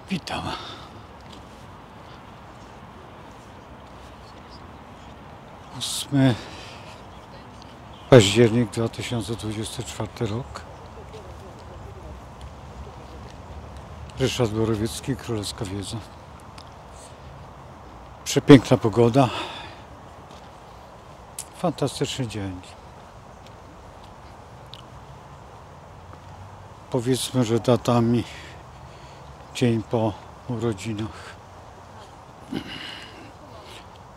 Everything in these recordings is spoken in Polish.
Witam. 8 październik 2024 rok. Ryszard Borowiecki, Królewska Wiedza. Przepiękna pogoda. Fantastyczny dzień. Powiedzmy, że datami dzień po urodzinach.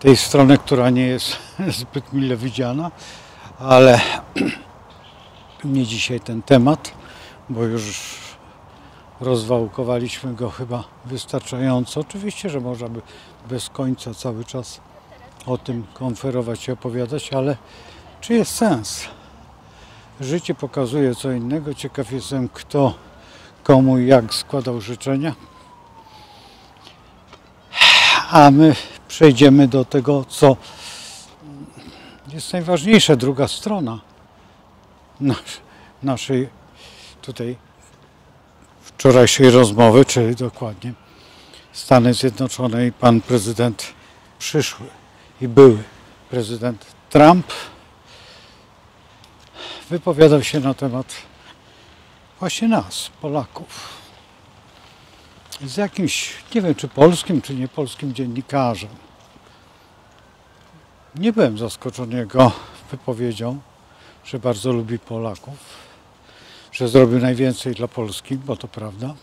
Tej strony, która nie jest zbyt mile widziana, ale nie dzisiaj ten temat, bo już rozwałkowaliśmy go chyba wystarczająco. Oczywiście, że można by bez końca cały czas o tym konferować i opowiadać, ale czy jest sens? Życie pokazuje co innego. Ciekaw jestem, kto komu i jak składał życzenia. A my przejdziemy do tego, co jest najważniejsze, druga strona naszej tutaj wczorajszej rozmowy, czyli dokładnie Stany Zjednoczone i pan prezydent przyszły i były prezydent Trump wypowiadał się na temat właśnie nas, Polaków. Z jakimś, nie wiem czy polskim, czy niepolskim dziennikarzem. Nie byłem zaskoczony jego wypowiedzią, że bardzo lubi Polaków, że zrobił najwięcej dla Polski, bo to prawda.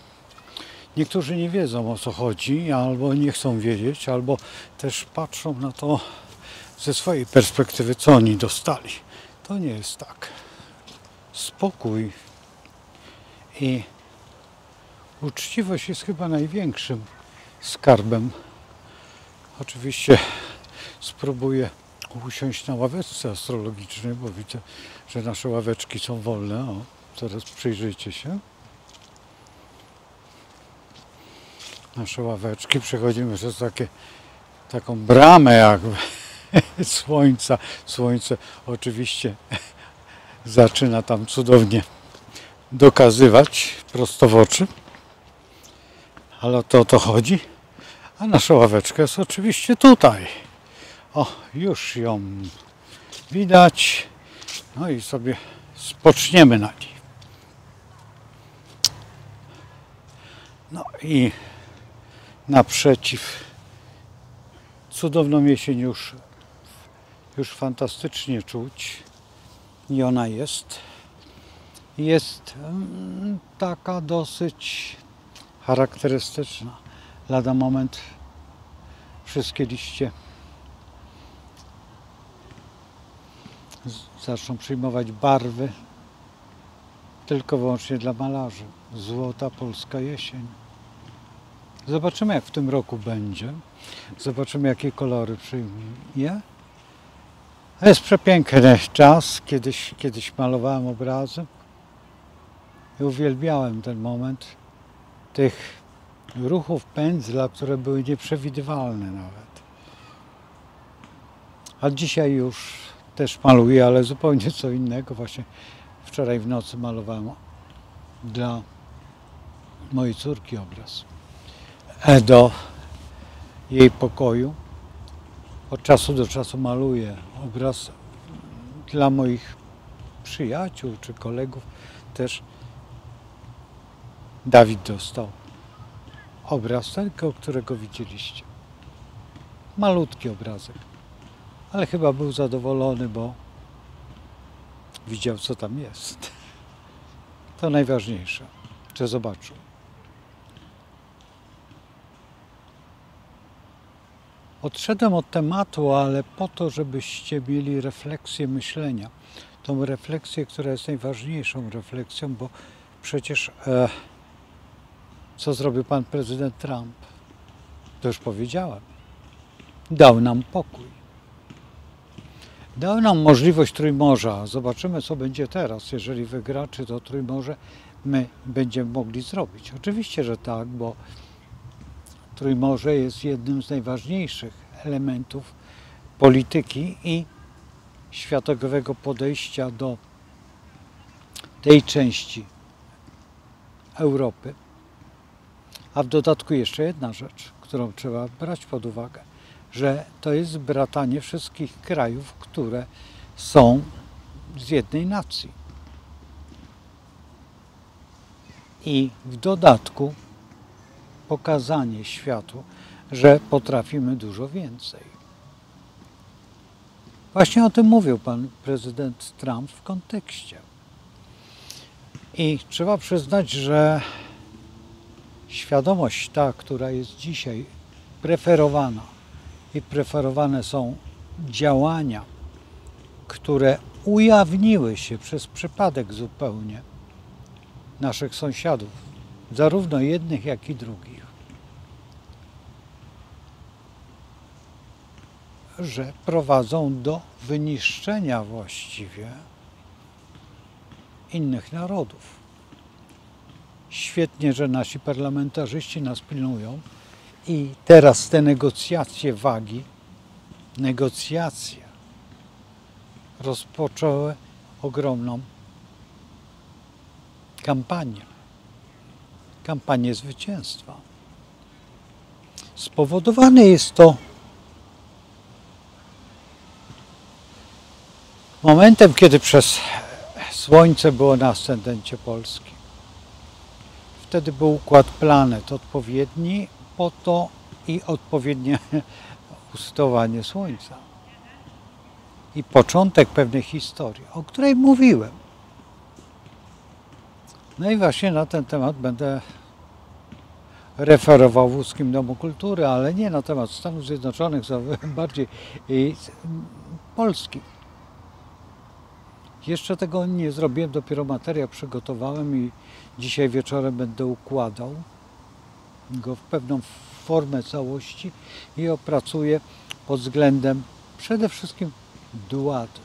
Niektórzy nie wiedzą, o co chodzi, albo nie chcą wiedzieć, albo też patrzą na to ze swojej perspektywy, co oni dostali. To nie jest tak. Spokój i uczciwość jest chyba największym skarbem. Oczywiście spróbuję usiąść na ławeczce astrologicznej, bo widzę, że nasze ławeczki są wolne. O, teraz przyjrzyjcie się. Nasze ławeczki, przechodzimy przez taką bramę jakby słońca. Słońce oczywiście zaczyna tam cudownie dokazywać prosto w oczy, ale to o to chodzi. A nasza ławeczka jest oczywiście tutaj. O, już ją widać. No i sobie spoczniemy na niej. No i naprzeciw cudowną jesień już fantastycznie czuć. I ona jest. Jest taka dosyć charakterystyczna. Lada moment wszystkie liście zaczną przyjmować barwy tylko wyłącznie dla malarzy. Złota polska jesień. Zobaczymy, jak w tym roku będzie. Zobaczymy, jakie kolory przyjmie. Jest przepiękny czas. Kiedyś malowałem obrazy i uwielbiałem ten moment tych ruchów pędzla, które były nieprzewidywalne nawet. A dzisiaj już też maluję, ale zupełnie co innego. Właśnie wczoraj w nocy malowałem dla mojej córki obraz. Do jej pokoju. Od czasu do czasu maluję obraz dla moich przyjaciół czy kolegów. Też Dawid dostał obraz, tylko którego widzieliście. Malutki obrazek. Ale chyba był zadowolony, bo widział, co tam jest. To najważniejsze, że zobaczył. Odszedłem od tematu, ale po to, żebyście mieli refleksję myślenia. Tą refleksję, która jest najważniejszą refleksją, bo przecież co zrobił pan prezydent Trump? To już powiedziałem. Dał nam pokój. Dał nam możliwość Trójmorza. Zobaczymy, co będzie teraz. Jeżeli wygra, czy to Trójmorze my będziemy mogli zrobić. Oczywiście, że tak, bo Trójmorze jest jednym z najważniejszych elementów polityki i światowego podejścia do tej części Europy, A w dodatku jeszcze jedna rzecz, którą trzeba brać pod uwagę, że to jest bratanie wszystkich krajów, które są z jednej nacji. I w dodatku pokazanie światu, że potrafimy dużo więcej. Właśnie o tym mówił pan prezydent Trump w kontekście. I trzeba przyznać, że świadomość ta, która jest dzisiaj preferowana i preferowane są działania, które ujawniły się przez przypadek zupełnie naszych sąsiadów, zarówno jednych, jak i drugich, że prowadzą do wyniszczenia właściwie innych narodów. Świetnie, że nasi parlamentarzyści nas pilnują i teraz te negocjacje wagi, rozpoczęły ogromną kampanię zwycięstwa. Spowodowane jest to momentem, kiedy przez Słońce było na ascendencie Polski. Wtedy był układ planet odpowiedni po to i odpowiednie usytuowanie Słońca. I początek pewnej historii, o której mówiłem. No i właśnie na ten temat będę referował w Łódzkim Domu Kultury, ale nie na temat Stanów Zjednoczonych, bardziej Polski. Jeszcze tego nie zrobiłem, dopiero materiał przygotowałem i dzisiaj wieczorem będę układał go w pewną formę całości i opracuję pod względem przede wszystkim duadu.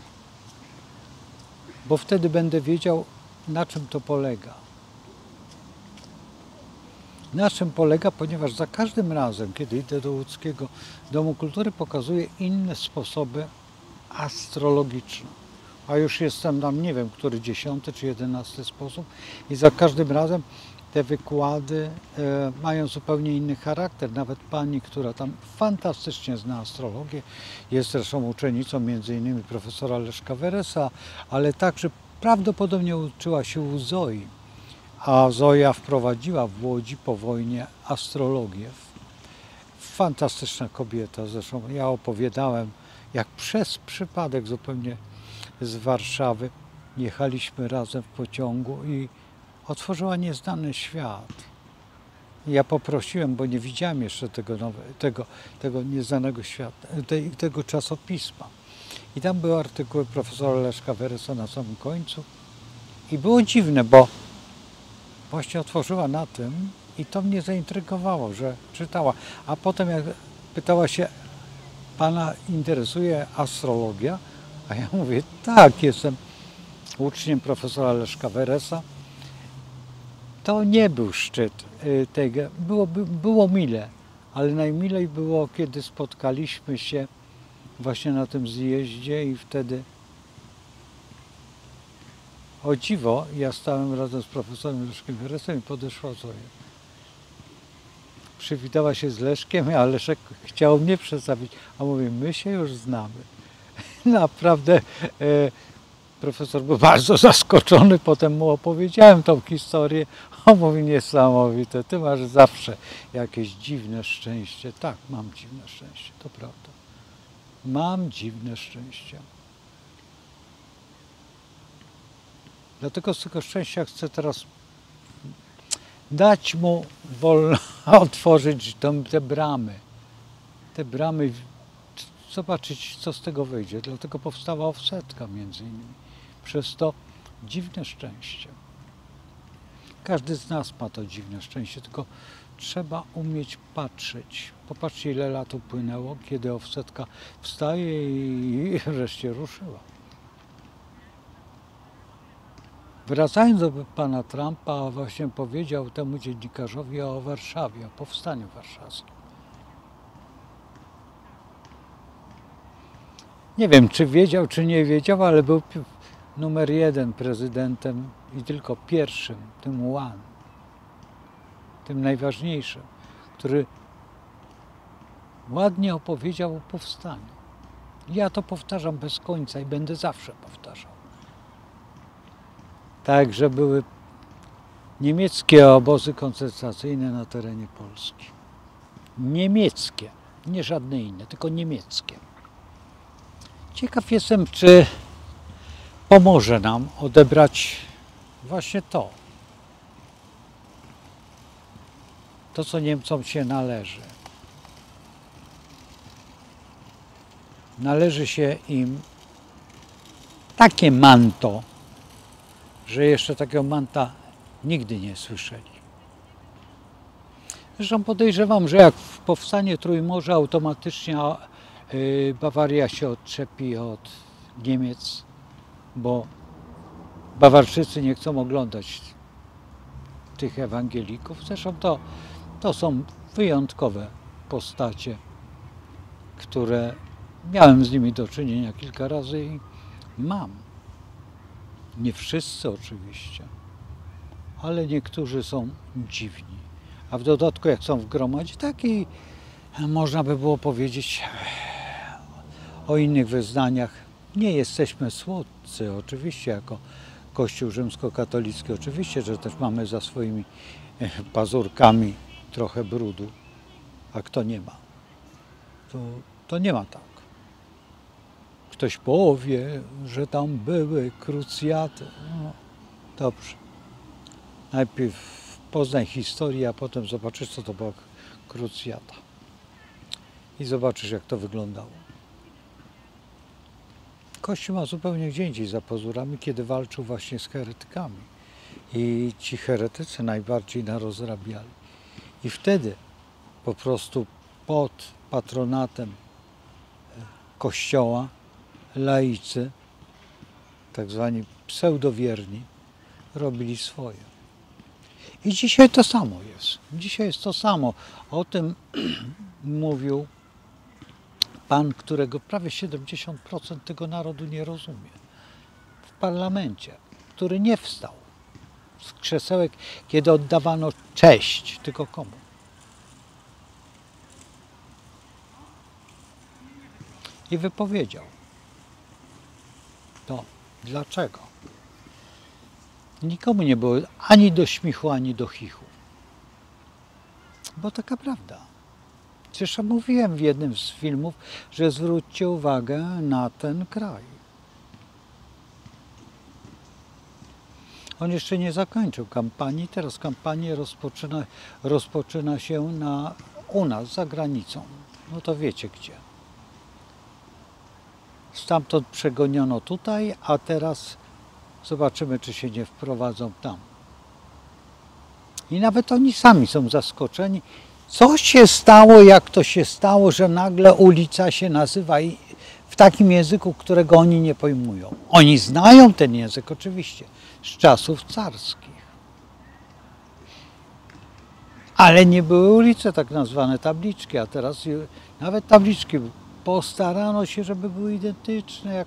Bo wtedy będę wiedział, na czym to polega. Na czym polega, ponieważ za każdym razem, kiedy idę do Łódzkiego Domu Kultury, pokazuję inne sposoby astrologiczne. A już jestem tam, nie wiem, który 10. czy 11. sposób i za każdym razem te wykłady mają zupełnie inny charakter. Nawet pani, która tam fantastycznie zna astrologię, jest zresztą uczennicą m.in. profesora Leszka Weresa, ale także prawdopodobnie uczyła się u Zoi. A Zoja wprowadziła w Łodzi po wojnie astrologię. Fantastyczna kobieta, zresztą ja opowiadałem, jak przez przypadek zupełnie z Warszawy jechaliśmy razem w pociągu i otworzyła nieznany świat. Ja poprosiłem, bo nie widziałem jeszcze tego nieznanego świata, tego czasopisma. I tam były artykuły profesora Leszka Weresa na samym końcu. I było dziwne, bo właśnie otworzyła na tym i to mnie zaintrygowało, że czytała. A potem jak pytała się, pana interesuje astrologia? A ja mówię, tak, jestem uczniem profesora Leszka Weresa. To nie był szczyt tego, było mile, ale najmilej było, kiedy spotkaliśmy się właśnie na tym zjeździe i wtedy, o dziwo, ja stałem razem z profesorem Leszkiem Weresem i podeszła Zoja. Przywitała się z Leszkiem, a Leszek chciał mnie przedstawić, a mówię, my się już znamy. Naprawdę profesor był bardzo zaskoczony, potem mu opowiedziałem tą historię. On mówi, niesamowite, ty masz zawsze jakieś dziwne szczęście. Tak, mam dziwne szczęście, to prawda. Mam dziwne szczęście. Dlatego z tego szczęścia chcę teraz dać mu wolno otworzyć te bramy. Te bramy, zobaczyć, co z tego wyjdzie. Dlatego powstała Offsetka między innymi. Przez to dziwne szczęście. Każdy z nas ma to dziwne szczęście, tylko trzeba umieć patrzeć. Popatrzcie, ile lat upłynęło, kiedy Offsetka wstaje i wreszcie ruszyła. Wracając do pana Trumpa, właśnie powiedział temu dziennikarzowi o Warszawie, o powstaniu warszawskim. Nie wiem, czy wiedział, czy nie wiedział, ale był numer 1 prezydentem i tylko pierwszym, tym one. tym najważniejszym, który ładnie opowiedział o powstaniu. Ja to powtarzam bez końca i będę zawsze powtarzał. Tak, że były niemieckie obozy koncentracyjne na terenie Polski. Niemieckie, nie żadne inne, tylko niemieckie. Ciekaw jestem, czy pomoże nam odebrać właśnie to, co Niemcom się należy. Należy się im takie manto, że jeszcze takiego manta nigdy nie słyszeli. Zresztą podejrzewam, że jak powstanie Trójmorze, automatycznie Bawaria się odczepi od Niemiec, bo Bawarczycy nie chcą oglądać tych ewangelików. Zresztą to są wyjątkowe postacie, które miałem z nimi do czynienia kilka razy i mam. Nie wszyscy oczywiście, ale niektórzy są dziwni. A w dodatku jak są w gromadzie, takiej można by było powiedzieć o innych wyznaniach. Nie jesteśmy słodcy, oczywiście, jako Kościół rzymskokatolicki. Oczywiście, że też mamy za swoimi pazurkami trochę brudu. A kto nie ma? To nie ma tak. Ktoś powie, że tam były krucjaty. No, dobrze. Najpierw poznaj historię, a potem zobaczysz, co to była krucjata. I zobaczysz, jak to wyglądało. Kościół ma zupełnie gdzie indziej za pazurami, kiedy walczył właśnie z heretykami. I ci heretycy najbardziej narozrabiali. I wtedy po prostu pod patronatem Kościoła laicy, tak zwani pseudowierni, robili swoje. I dzisiaj to samo jest. Dzisiaj jest to samo. O tym mówił pan, którego prawie 70% tego narodu nie rozumie. W parlamencie, który nie wstał z krzesełek, kiedy oddawano cześć. Tylko komu? I wypowiedział to. Dlaczego? Nikomu nie było ani do śmiechu, ani do chichu. Bo taka prawda. Zresztą mówiłem w jednym z filmów, że zwróćcie uwagę na ten kraj. On jeszcze nie zakończył kampanii, teraz kampanię rozpoczyna się u nas, za granicą. No to wiecie gdzie. Stamtąd przegoniono tutaj, a teraz zobaczymy, czy się nie wprowadzą tam. I nawet oni sami są zaskoczeni. Co się stało, jak to się stało, że nagle ulica się nazywa w takim języku, którego oni nie pojmują. Oni znają ten język oczywiście z czasów carskich. Ale nie były ulice tak nazwane, tabliczki, a teraz nawet tabliczki postarano się, żeby były identyczne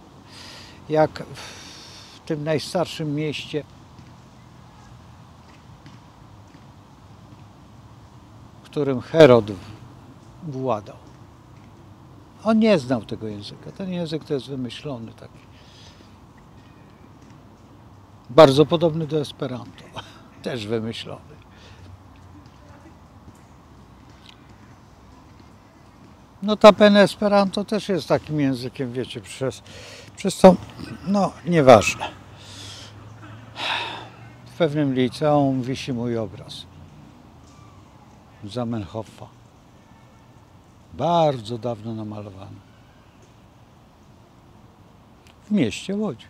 jak w tym najstarszym mieście. Którym Herod władał. On nie znał tego języka. Ten język to jest wymyślony taki. Bardzo podobny do Esperanto. Też wymyślony. Notabene Esperanto też jest takim językiem, wiecie, przez to, no nieważne. W pewnym liceum wisi mój obraz Zamenhofa. Bardzo dawno namalowany. W mieście Łodzi.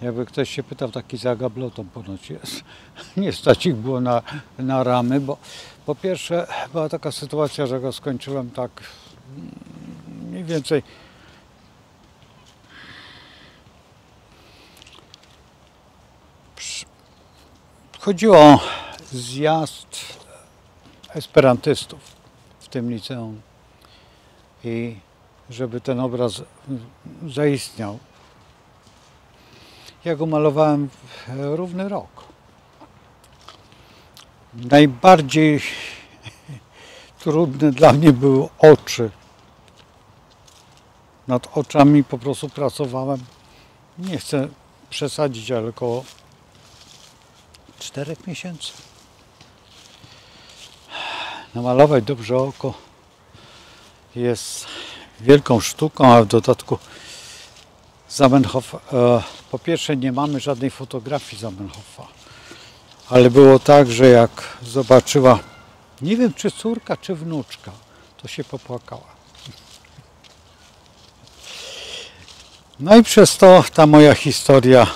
Jakby ktoś się pytał, taki za gablotą ponoć jest. Nie stać ich było na ramy, bo po pierwsze była taka sytuacja, że go skończyłem tak mniej więcej chodziło o zjazd esperantystów w tym liceum i żeby ten obraz zaistniał. Ja go malowałem w równy rok. Najbardziej trudne dla mnie były oczy. Nad oczami po prostu pracowałem, nie chcę przesadzić, ale około 4 miesięcy. Namalować dobrze oko jest wielką sztuką, a w dodatku Zamenhof, po pierwsze nie mamy żadnej fotografii Zamenhofa, ale było tak, że jak zobaczyła, nie wiem czy córka, czy wnuczka, to się popłakała. No i przez to ta moja historia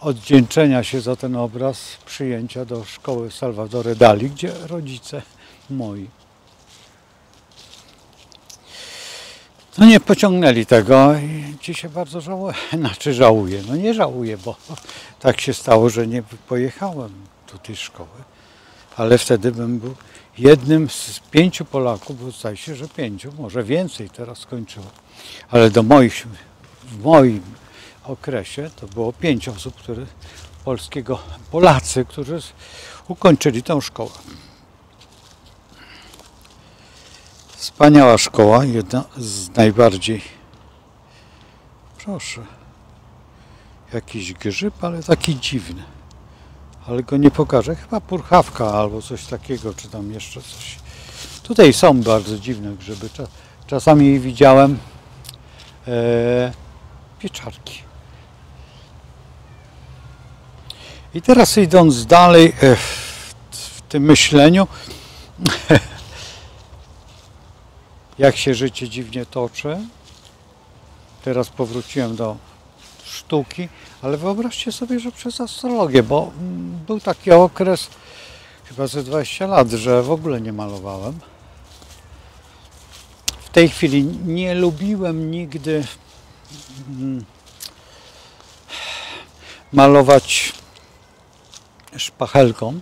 odwdzięczenia się za ten obraz, przyjęcia do szkoły Salvadore Dali, gdzie rodzice moi no nie pociągnęli tego i dzisiaj bardzo żałuję, żałuję, no nie żałuję, bo tak się stało, że nie pojechałem do tej szkoły, ale wtedy bym był jednym z 5 Polaków, bo zdaje się, że 5, może więcej teraz skończyło, ale w moim okresie to było 5 osób, Polacy, którzy ukończyli tę szkołę. Wspaniała szkoła, jedna z najbardziej, proszę, jakiś grzyb, ale taki dziwny, ale go nie pokażę, chyba purchawka albo coś takiego, czy tam jeszcze coś. Tutaj są bardzo dziwne grzyby, czasami widziałem pieczarki. I teraz idąc dalej w tym myśleniu, jak się życie dziwnie toczy. Teraz powróciłem do sztuki, ale wyobraźcie sobie, że przez astrologię, bo był taki okres, chyba ze 20 lat, że w ogóle nie malowałem. W tej chwili nie lubiłem nigdy malować szpachelką,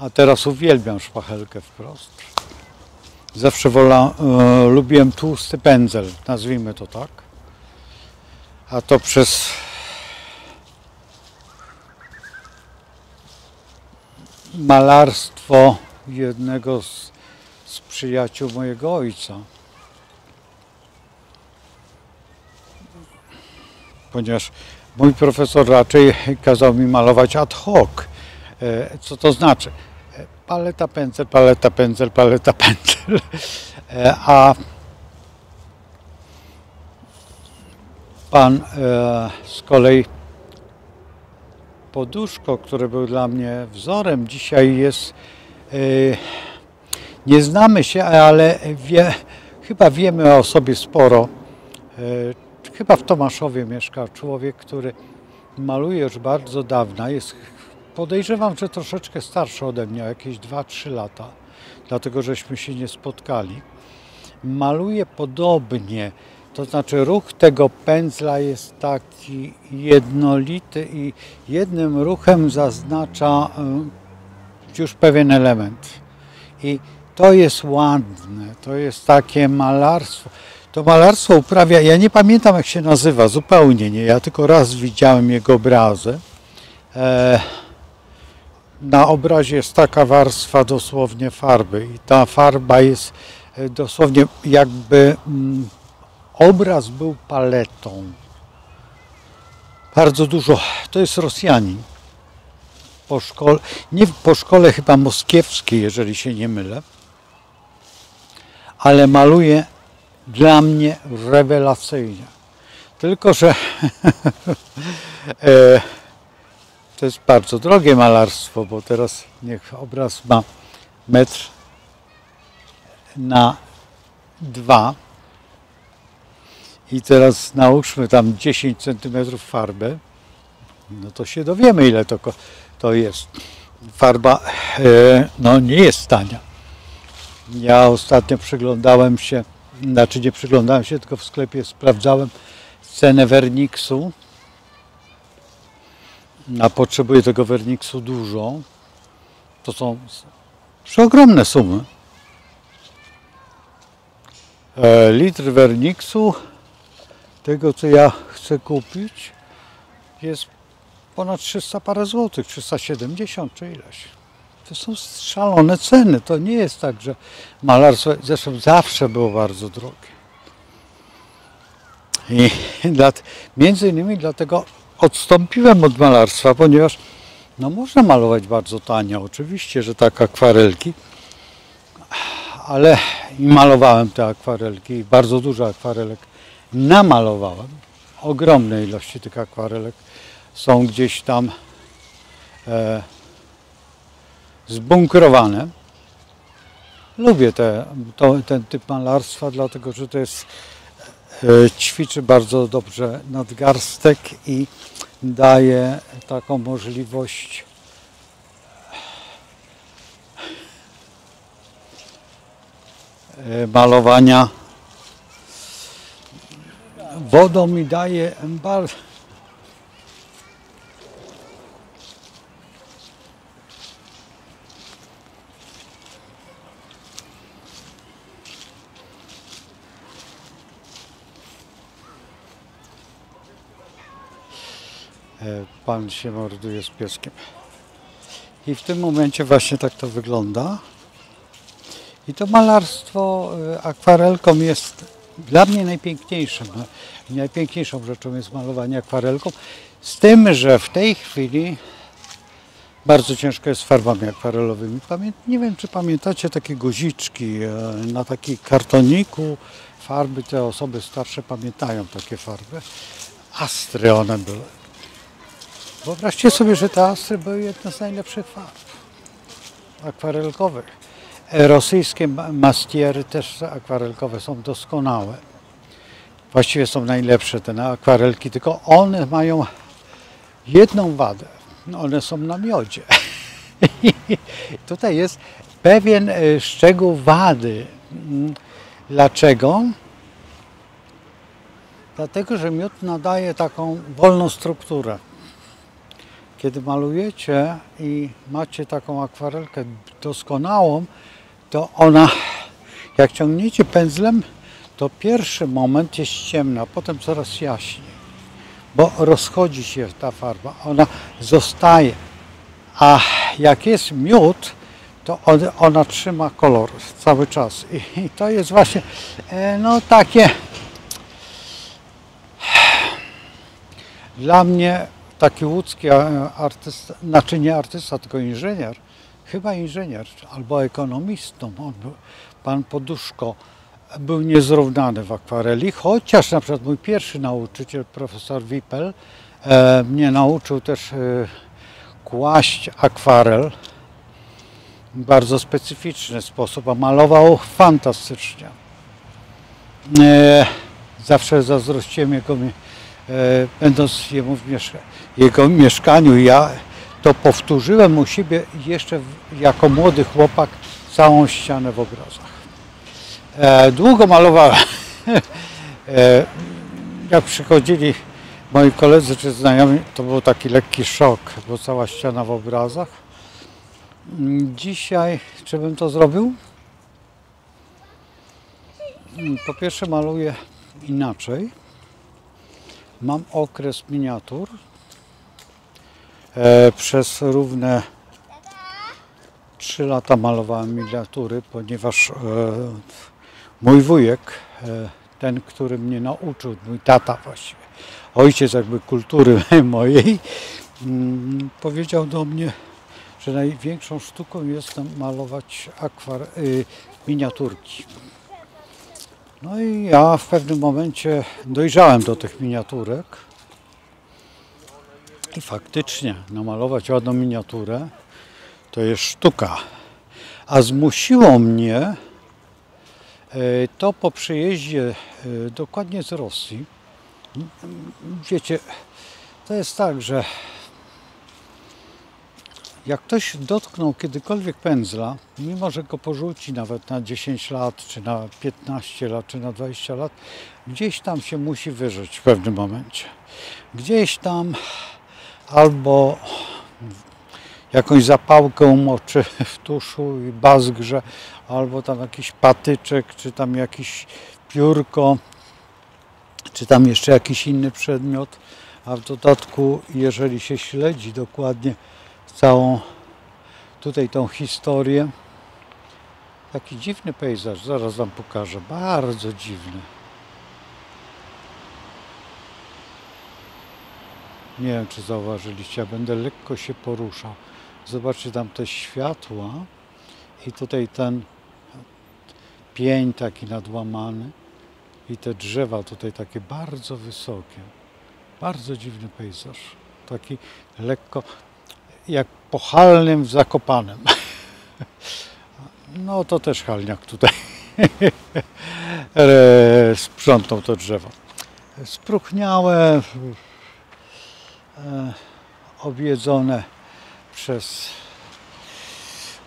a teraz uwielbiam szpachelkę wprost. Zawsze lubiłem tłusty pędzel, nazwijmy to tak. A to przez malarstwo jednego z przyjaciół mojego ojca. Ponieważ mój profesor raczej kazał mi malować ad hoc. Co to znaczy? Paleta, pędzel, paleta, pędzel, paleta, pędzel. A pan z kolei Poduszko, który był dla mnie wzorem, dzisiaj jest, nie znamy się, ale chyba wiemy o sobie sporo. Chyba w Tomaszowie mieszka człowiek, który maluje już bardzo dawna, podejrzewam, że troszeczkę starszy ode mnie, jakieś 2-3 lata, dlatego żeśmy się nie spotkali. Maluje podobnie, to znaczy ruch tego pędzla jest taki jednolity i jednym ruchem zaznacza już pewien element. I to jest ładne, to jest takie malarstwo. To malarstwo uprawia, ja nie pamiętam jak się nazywa, zupełnie nie, ja tylko raz widziałem jego obrazy. Na obrazie jest taka warstwa dosłownie farby i ta farba jest dosłownie jakby obraz był paletą. Bardzo dużo, to jest Rosjanin. Po szkole chyba moskiewskiej, jeżeli się nie mylę, ale maluje dla mnie rewelacyjnie. Tylko że to jest bardzo drogie malarstwo, bo teraz niech obraz ma 1,2 m i teraz nałóżmy tam 10 cm farby, no to się dowiemy ile to jest. Farba no nie jest tania. Ja ostatnio przyglądałem się, znaczy nie przyglądałem się, tylko w sklepie sprawdzałem cenę werniksu. A potrzebuję tego werniksu dużo. To są przeogromne sumy. Litr werniksu, tego co ja chcę kupić, jest ponad 300 parę złotych, 370 czy ileś. To są szalone ceny. To nie jest tak, że malarstwo zresztą zawsze było bardzo drogie. I między innymi dlatego odstąpiłem od malarstwa, ponieważ no można malować bardzo tanio, oczywiście, że tak akwarelki, ale i malowałem te akwarelki, bardzo dużo akwarelek namalowałem. Ogromne ilości tych akwarelek są gdzieś tam zbunkrowane. Lubię ten typ malarstwa, dlatego że to jest ćwiczy bardzo dobrze nadgarstek i daje taką możliwość malowania wodą mi daje bardzo. Pan się morduje z pieskiem. I w tym momencie właśnie tak to wygląda. I to malarstwo akwarelką jest dla mnie najpiękniejszym. Najpiękniejszą rzeczą jest malowanie akwarelką. Z tym, że w tej chwili bardzo ciężko jest z farbami akwarelowymi. Nie wiem, czy pamiętacie takie guziczki na takim kartoniku. Farby, te osoby starsze pamiętają takie farby. Astry one były. Wyobraźcie sobie, że te astry były jedne z najlepszych farb akwarelkowych. Rosyjskie mastiery też akwarelkowe są doskonałe. Właściwie są najlepsze te akwarelki, tylko one mają jedną wadę. One są na miodzie. Tutaj jest pewien szczegół wady. Dlaczego? Dlatego, że miód nadaje taką wolną strukturę. Kiedy malujecie i macie taką akwarelkę doskonałą, to ona, jak ciągniecie pędzlem, to pierwszy moment jest ciemna, potem coraz jaśniej, bo rozchodzi się ta farba, ona zostaje. A jak jest miód, to ona trzyma kolor cały czas. I to jest właśnie no takie dla mnie taki łódzki artysta, znaczy nie artysta, tylko inżynier, chyba inżynier albo ekonomistą, on był, pan Poduszko, był niezrównany w akwareli, chociaż na przykład mój pierwszy nauczyciel, profesor Wipel, mnie nauczył też kłaść akwarel w bardzo specyficzny sposób, a malował fantastycznie. Zawsze zazdrościłem będąc w jego mieszkaniu, ja to powtórzyłem u siebie jeszcze jako młody chłopak całą ścianę w obrazach. Długo malowałem. Jak przychodzili moi koledzy czy znajomi, to był taki lekki szok, bo cała ściana w obrazach. Dzisiaj, czy bym to zrobił? Po pierwsze maluję inaczej. Mam okres miniatur. Przez równe 3 lata malowałem miniatury, ponieważ mój wujek, ten, który mnie nauczył, mój tata właściwie, ojciec jakby kultury mojej, powiedział do mnie, że największą sztuką jest malować miniaturki. No i ja w pewnym momencie dojrzałem do tych miniaturek i faktycznie namalować ładną miniaturę to jest sztuka. A zmusiło mnie to po przyjeździe dokładnie z Rosji. Wiecie, to jest tak, że jak ktoś dotknął kiedykolwiek pędzla, mimo że go porzuci nawet na 10 lat, czy na 15 lat, czy na 20 lat, gdzieś tam się musi wyżyć w pewnym momencie. Gdzieś tam albo jakąś zapałkę umoczy w tuszu i bazgrze, albo tam jakiś patyczek, czy tam jakiś piórko, czy tam jeszcze jakiś inny przedmiot A w dodatku, jeżeli się śledzi dokładnie całą tutaj tą historię, taki dziwny pejzaż, zaraz wam pokażę, bardzo dziwny. Nie wiem, czy zauważyliście, ja będę lekko się poruszał. Zobaczcie tam te światła i tutaj ten pień taki nadłamany i te drzewa tutaj takie bardzo wysokie. Bardzo dziwny pejzaż. Taki lekko jak po Halnym w Zakopanem. No to też Halniak tutaj sprzątnął to drzewo. Spróchniałe, objedzone przez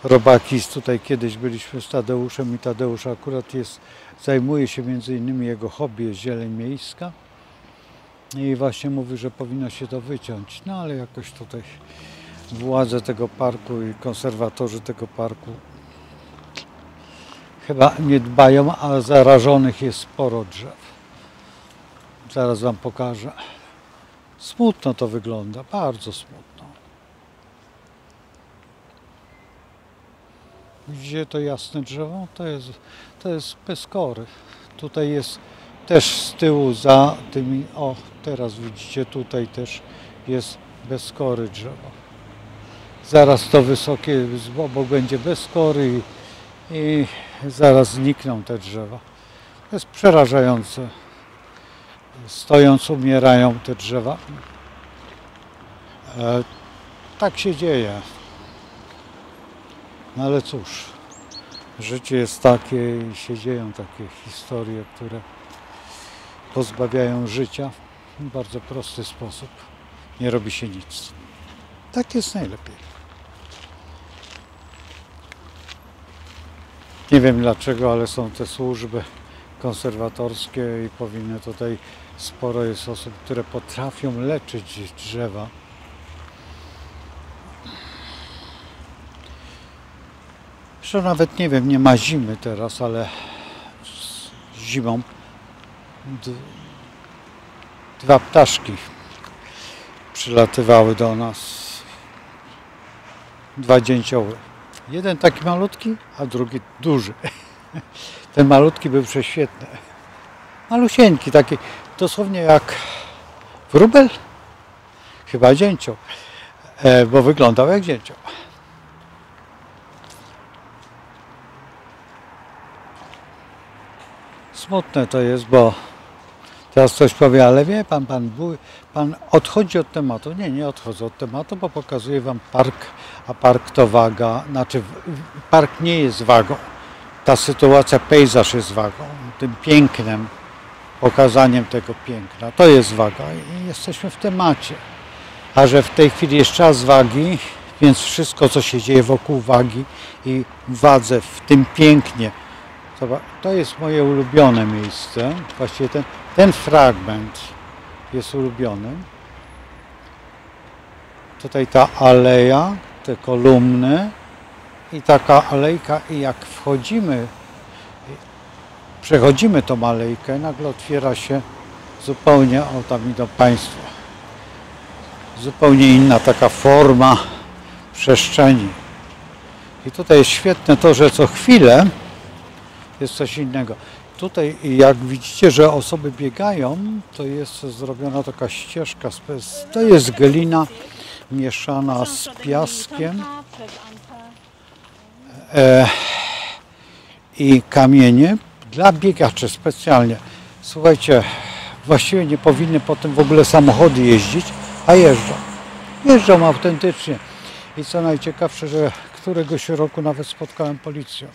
robaki. Tutaj kiedyś byliśmy z Tadeuszem i Tadeusz akurat zajmuje się między innymi, jego hobby jest zieleń miejska i właśnie mówi, że powinno się to wyciąć. No ale jakoś tutaj władze tego parku i konserwatorzy tego parku chyba nie dbają, a zarażonych jest sporo drzew. Zaraz wam pokażę. Smutno to wygląda, bardzo smutno. Widzicie to jasne drzewo? To jest peskory. Tutaj jest też z tyłu za tymi, o teraz widzicie, tutaj też jest bezkory drzewo. Zaraz to wysokie obok będzie bez kory i zaraz znikną te drzewa. To jest przerażające. Stojąc umierają te drzewa. Tak się dzieje. No ale cóż, życie jest takie i się dzieją takie historie, które pozbawiają życia w bardzo prosty sposób. Nie robi się nic. Tak jest najlepiej. Nie wiem dlaczego, ale są te służby konserwatorskie i powinny tutaj, sporo jest osób, które potrafią leczyć drzewa. Zresztą nawet nie wiem, nie ma zimy teraz, ale zimą dwa ptaszki przylatywały do nas. Dwa dzięcioły. Jeden taki malutki, a drugi duży. Ten malutki był prześwietny. Malusieńki, taki dosłownie jak wróbel? Chyba dzięcioł, bo wyglądał jak dzięcioł. Smutne to jest, bo teraz ktoś powie, ale wie pan odchodzi od tematu. Nie odchodzę od tematu, bo pokazuję wam park, a park to waga, znaczy park nie jest wagą. Ta sytuacja, pejzaż jest wagą, tym pięknem, pokazaniem tego piękna, to jest waga i jesteśmy w temacie. A że w tej chwili jest czas wagi, więc wszystko, co się dzieje wokół wagi i wadze, w tym pięknie, to jest moje ulubione miejsce. Właściwie ten fragment jest ulubiony. Tutaj ta aleja, te kolumny i taka alejka, i jak wchodzimy, przechodzimy tą alejkę, nagle otwiera się zupełnie, o tam idą Państwo, zupełnie inna taka forma przestrzeni. I tutaj jest świetne to, że co chwilę jest coś innego. Tutaj jak widzicie, że osoby biegają, to jest zrobiona taka ścieżka, to jest glina mieszana z piaskiem i kamienie dla biegaczy specjalnie. Słuchajcie, właściwie nie powinny po tym w ogóle samochody jeździć, a jeżdżą. Jeżdżą autentycznie. I co najciekawsze, że któregoś roku nawet spotkałem policję.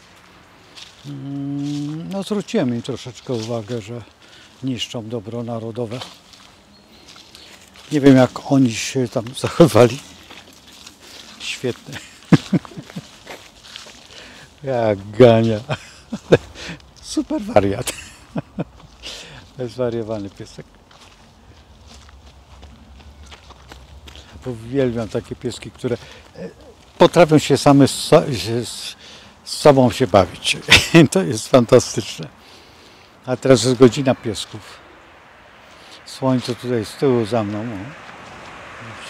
No zwróciłem im troszeczkę uwagę, że niszczą dobro narodowe. Nie wiem, jak oni się tam zachowali. Świetne. Jak gania. Super wariat. To jest zwariowany piesek. Uwielbiam takie pieski, które potrafią się same z sobą się bawić. To jest fantastyczne. A teraz jest godzina piesków. Słońce tutaj z tyłu za mną.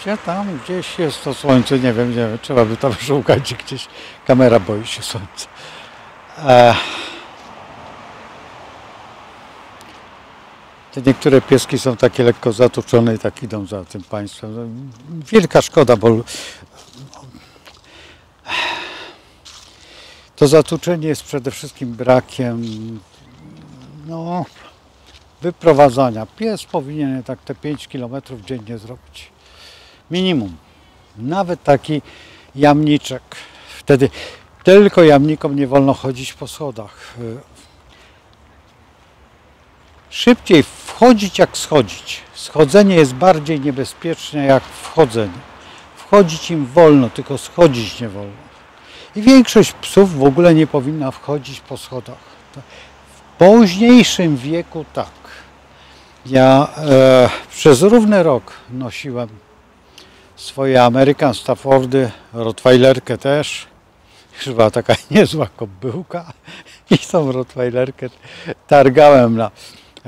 Gdzie tam, gdzieś jest to słońce, nie wiem, trzeba by tam szukać gdzieś. Kamera boi się słońca. Te niektóre pieski są takie lekko zatuczone i tak idą za tym państwem. Wielka szkoda, bo to zatuczenie jest przede wszystkim brakiem wyprowadzania. Pies powinien tak te 5 km dziennie zrobić. Minimum. Nawet taki jamniczek. Wtedy tylko jamnikom nie wolno chodzić po schodach. Szybciej wchodzić jak schodzić. Schodzenie jest bardziej niebezpieczne jak wchodzenie. Wchodzić im wolno, tylko schodzić nie wolno. I większość psów w ogóle nie powinna wchodzić po schodach. W późniejszym wieku tak. Ja przez równy rok nosiłem swoje American Staffordy, Rottweilerkę też. Chyba taka niezła kobyłka. I tą Rottweilerkę targałem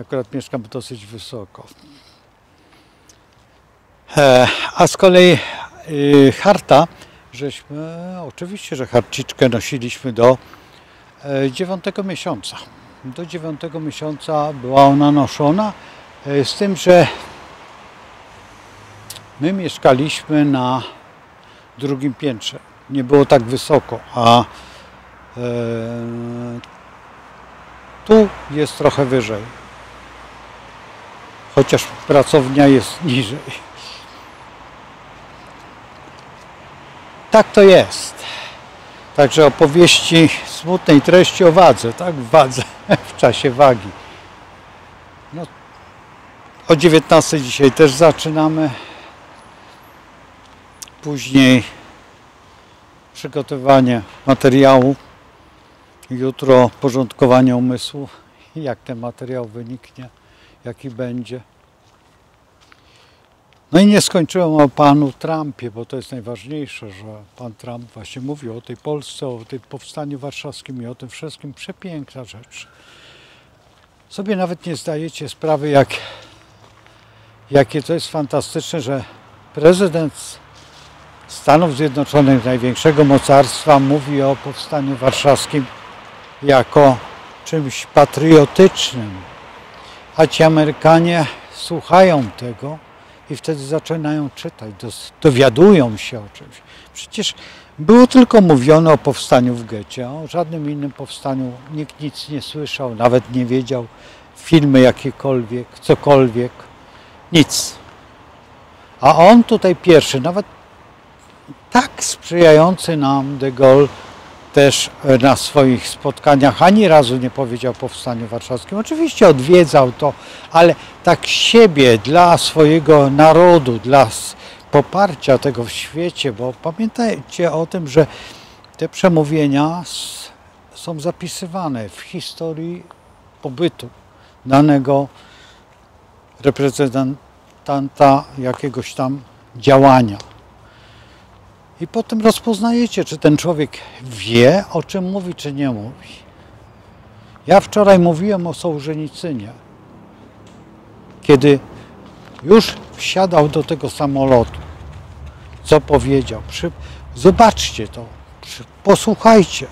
akurat mieszkam dosyć wysoko. A z kolei harta, oczywiście, że harciczkę nosiliśmy do 9 miesiąca. Do 9 miesiąca była ona noszona, z tym, że my mieszkaliśmy na drugim piętrze. Nie było tak wysoko, a tu jest trochę wyżej. Chociaż pracownia jest niżej. Tak to jest. Także opowieści smutnej treści o wadze, tak? W wadze, w czasie wagi. No, o 19 dzisiaj też zaczynamy. Później przygotowanie materiału. Jutro porządkowanie umysłu. Jak ten materiał wyniknie, jaki będzie. No i nie skończyłem o panu Trumpie, bo to jest najważniejsze, że pan Trump właśnie mówił o tej Polsce, o tym powstaniu warszawskim i o tym wszystkim. Przepiękna rzecz. Sobie nawet nie zdajecie sprawy, jakie to jest fantastyczne, że prezydent Stanów Zjednoczonych, największego mocarstwa, mówi o powstaniu warszawskim jako czymś patriotycznym. A ci Amerykanie słuchają tego i wtedy zaczynają czytać, dowiadują się o czymś. Przecież było tylko mówione o powstaniu w getcie, o żadnym innym powstaniu nikt nic nie słyszał, nawet nie wiedział, filmy jakiekolwiek, cokolwiek, nic. A on tutaj pierwszy, nawet tak sprzyjający nam de Gaulle, też na swoich spotkaniach ani razu nie powiedział o powstaniu warszawskim. Oczywiście odwiedzał to, ale tak siebie, dla swojego narodu, dla poparcia tego w świecie, bo pamiętajcie o tym, że te przemówienia są zapisywane w historii pobytu danego reprezentanta jakiegoś tam działania. I potem rozpoznajecie, czy ten człowiek wie, o czym mówi, czy nie mówi. Ja wczoraj mówiłem o Sołżenicynie, kiedy już wsiadał do tego samolotu. Co powiedział? Zobaczcie to, posłuchajcie.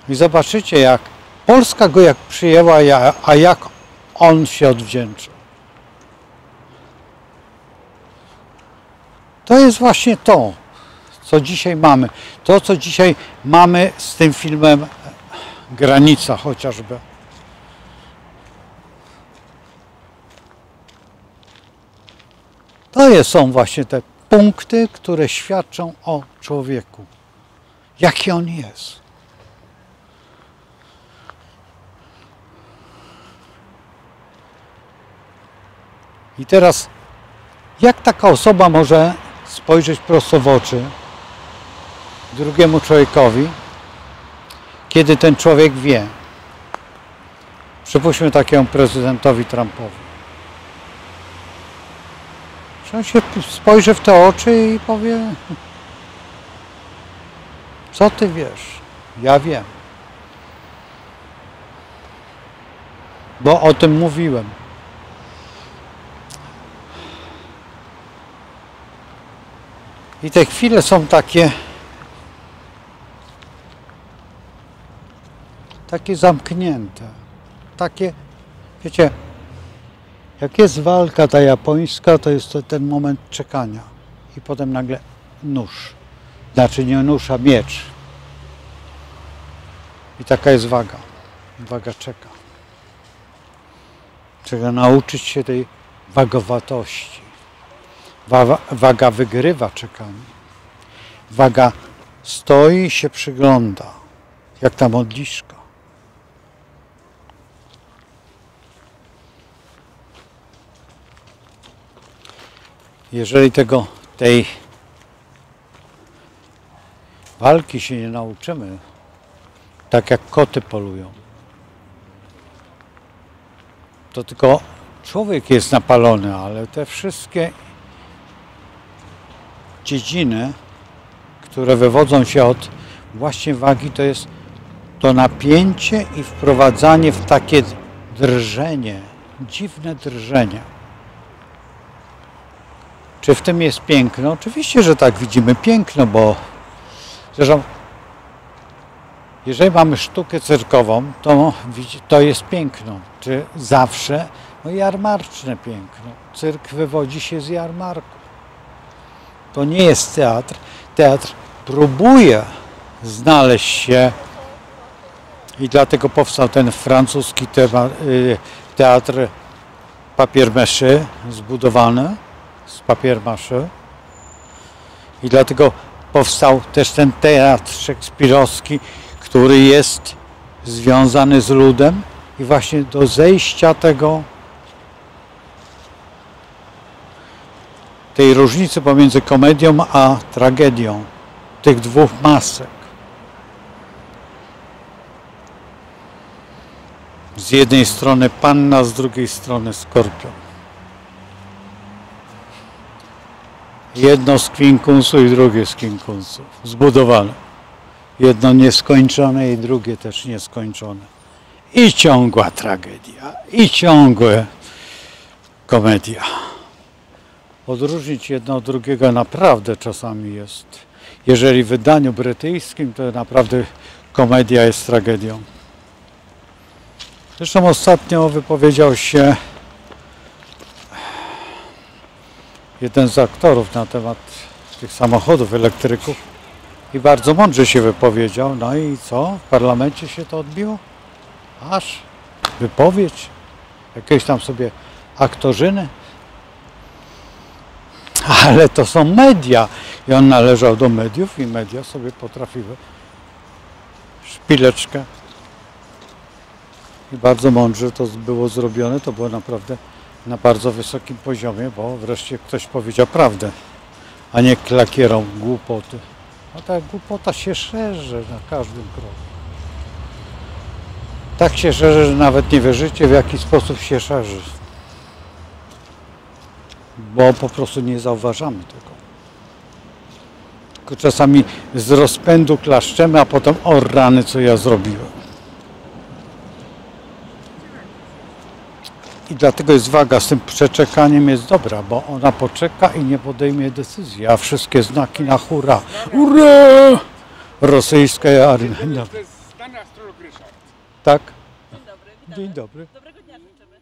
I zobaczycie, jak Polska go jak przyjęła, a jak on się odwdzięczył. To jest właśnie to, co dzisiaj mamy. To, co dzisiaj mamy z tym filmem Granica chociażby. To są właśnie te punkty, które świadczą o człowieku. Jaki on jest. I teraz, jak taka osoba może spojrzeć prosto w oczy drugiemu człowiekowi, kiedy ten człowiek wie? Przypuśćmy takiemu prezydentowi Trumpowi. Że on się spojrzy w te oczy i powie: co ty wiesz? Ja wiem. Bo o tym mówiłem. I te chwile są takie zamknięte. Takie, wiecie, jak jest walka ta japońska, to jest to ten moment czekania. I potem nagle nóż. Znaczy nie nóż, a miecz. I taka jest waga. Waga czeka. Trzeba nauczyć się tej wagowatości. Waga wygrywa czekanie. Waga stoi i się przygląda. Jak ta modliszka. Jeżeli tej walki się nie nauczymy, tak jak koty polują, to tylko człowiek jest napalony, ale te wszystkie dziedziny, które wywodzą się od właśnie wagi, to jest to napięcie i wprowadzanie w takie drżenie, dziwne drżenie. Czy w tym jest piękno? Oczywiście, że tak, widzimy piękno, bo zresztą jeżeli mamy sztukę cyrkową, to jest piękno. Czy zawsze? No jarmarczne piękno. Cyrk wywodzi się z jarmarku. To nie jest teatr. Teatr próbuje znaleźć się i dlatego powstał ten francuski teatr papier-mâché zbudowany z papier-mâché i dlatego powstał też ten teatr szekspirowski, który jest związany z ludem i właśnie do zejścia tej różnicy pomiędzy komedią a tragedią, tych dwóch masek. Z jednej strony panna, z drugiej strony skorpion. Jedno z kwinkunsu i drugie z kwinkunsu. Zbudowane. Jedno nieskończone i drugie też nieskończone. I ciągła tragedia, i ciągłe komedia. Odróżnić jedno od drugiego naprawdę czasami jest. Jeżeli w wydaniu brytyjskim, to naprawdę komedia jest tragedią. Zresztą ostatnio wypowiedział się jeden z aktorów na temat tych samochodów elektryków i bardzo mądrze się wypowiedział. No i co? W parlamencie się to odbiło? Aż wypowiedź jakieś tam sobie aktorzyny. Ale to są media i on należał do mediów i media sobie potrafiły szpileczkę. I bardzo mądrze to było zrobione, to było naprawdę na bardzo wysokim poziomie, bo wreszcie ktoś powiedział prawdę, a nie klakierą głupoty. A ta głupota się szerzy na każdym kroku. Tak się szerzy, że nawet nie wierzycie, w jaki sposób się szerzy. Bo po prostu nie zauważamy tego. Tylko czasami z rozpędu klaszczemy, a potem o rany, co ja zrobiłem. I dlatego jest waga z tym przeczekaniem jest dobra, bo ona poczeka i nie podejmie decyzji, a wszystkie znaki na hurra. Hurra! Rosyjska armia. To jest znany astrolog Ryszard. Tak? Dzień dobry, witamy. Dzień dobry. Dobrego dnia życzymy.